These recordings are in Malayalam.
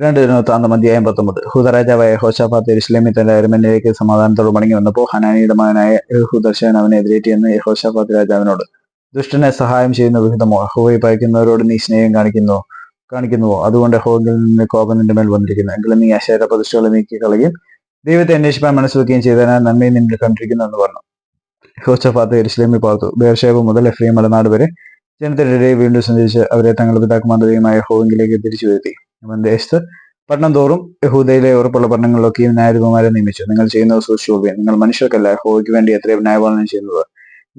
അധ്യായം 19. യഹൂദ രാജാവായ യഹോശാഫാത്ത് യെരൂശലേമിൽ തന്റെ അരമനയിലേക്ക് സമാധാനത്തോടെ മടങ്ങി വന്നപ്പോൾ ഹനാനിയുടെ മകനായ യെഹൂദർശകൻ അവനെ എതിരേറ്റിയെന്ന് യഹോശാഫാത്ത് രാജാവിനോട്, ദുഷ്ടനെ സഹായം ചെയ്യുന്ന വിഹിതമോ, യഹോവയെ ഭയക്കുന്നവരോട് നീ സ്നേഹം കാണിക്കുന്നുവോ? അതുകൊണ്ട് യഹോവയിൽ നിന്ന് കോപം നിന്റെ മേൽ വന്നിരിക്കുന്നു. എങ്കിലും നീ അശേര പ്രതിഷ്ഠകളെ നീക്കി കളയുകയും ദൈവത്തെ അന്വേഷിപ്പാൻ മനസ്സ് വെക്കുകയും ചെയ്തതിനാൽ നന്മയും നിന്നിൽ കണ്ടിരിക്കുന്നു എന്ന് പറഞ്ഞു. യഹോശാഫാത്ത് യെരൂശലേമിൽ പാർത്തു. ബേർശേബ മുതൽ എഫ്രയീം മലനാട് വരെ ജനത്തിന്റെ ഇടയിൽ വീണ്ടും സഞ്ചരിച്ച് അവരെ തങ്ങളുടെ പിതാക്കന്മാരുടെ ദൈവമായ യഹോവയിലേക്ക് തിരിച്ചു വരുത്തി. അവൻ ദേശത്ത് പട്ടണം തോറും യഹൂദയിലെ ഉറപ്പുള്ള പട്ടണങ്ങളിലൊക്കെയും ന്യായാധിപന്മാരെ നിയമിച്ചു. നിങ്ങൾ ചെയ്യുന്നത് സൂക്ഷിച്ചുകൊള്ളുവിൻ. നിങ്ങൾ മനുഷ്യർക്കല്ല, യഹോവയ്ക്ക് വേണ്ടി എത്രയോ ന്യായപാലനം ചെയ്യുന്നത്.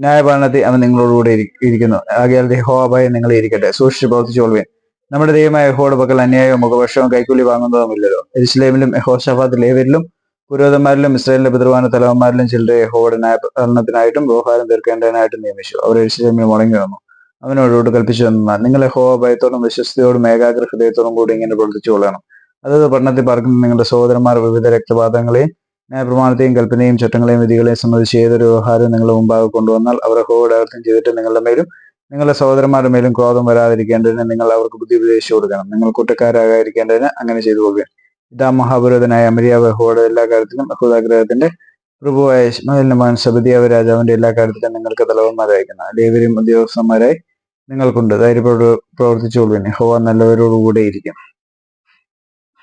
ന്യായപാലനത്തിൽ അവൻ നിങ്ങളോടുകൂടെ ഇരിക്കുന്നു. ആകയാൽ യഹോവയായി നിങ്ങളെ ഇരിക്കട്ടെ. സൂക്ഷിച്ച് പ്രവർത്തിച്ചുകൊള്ളുവിൻ. നമ്മുടെ ദൈവമായ യഹോവയുടെ പക്കൽ അന്യായവും മുഖപക്ഷവും കൈക്കൂലി വാങ്ങുന്നതുമില്ലല്ലോ. യെരൂശലേമിലും യഹോശാഫാത്ത് ലേവ്യരിലും പുരോഹിതന്മാരിലും ഇസ്രായേലിന്റെ പിതൃവാന തലവന്മാരിലും ചിലരെ യഹോവയുടെ ന്യായപാലനത്തിനായിട്ടും വ്യവഹാരം തീർക്കേണ്ടതിനായിട്ടും നിയമിച്ചു. അവർ യെരൂശലേമിൽ മടങ്ങി വന്നു. അവനോട് കൽപ്പിച്ചു തന്നാൽ, നിങ്ങൾ യഹോവ ഭയത്തോടും വിശ്വസ്തയോടും ഏകാഗ്ര ഹൃദയത്തോടും കൂടി ഇങ്ങനെ പ്രവർത്തിച്ചു കൊള്ളണം. അതത് പട്ടണത്തിൽ പാർക്കുന്ന നിങ്ങളുടെ സഹോദരന്മാർ വിവിധ രക്തപാതങ്ങളെയും ന്യായപ്രമാണത്തെയും കൽപ്പനയും ചട്ടങ്ങളെയും വിധികളെയും സംബന്ധിച്ച് ഏതൊരു വ്യവഹാരവും നിങ്ങളുടെ മുമ്പാകെ കൊണ്ടുവന്നാൽ അവർ യഹോവയുടെ അകൃത്യം ചെയ്തിട്ട് നിങ്ങളുടെ മേലും നിങ്ങളുടെ സഹോദരന്മാരുടെ മേലും ക്രോധം വരാതിരിക്കേണ്ടതിന് നിങ്ങൾ അവർക്ക് ബുദ്ധി ഉപദേശിച്ചു കൊടുക്കണം. നിങ്ങൾ കുറ്റക്കാരാകാതിരിക്കേണ്ടതിന് അങ്ങനെ ചെയ്തു കൊള്ളുവിൻ. ഇതാ മഹാപുരോഹിതനായ അമര്യാവ് യഹോവയുടെ എല്ലാ കാര്യത്തിലും യഹൂദാഗ്രഹത്തിന്റെ പ്രഭുവായ ഇശ്മായേലിന്റെ മകൻ സെബദ്യാവ് രാജാവിന്റെ എല്ലാ കാര്യത്തിലും നിങ്ങൾക്ക് തലവന്മാരയക്കുന്ന ലേവ്യരും ഉദ്യോഗസ്ഥന്മാരായി നിങ്ങൾക്കുണ്ട്. ധൈര്യത്തോട് പ്രവർത്തിച്ചുകൊള്ളുവിൻ. യഹോവ നല്ലവരോടുകൂടെ ഇരിക്കും.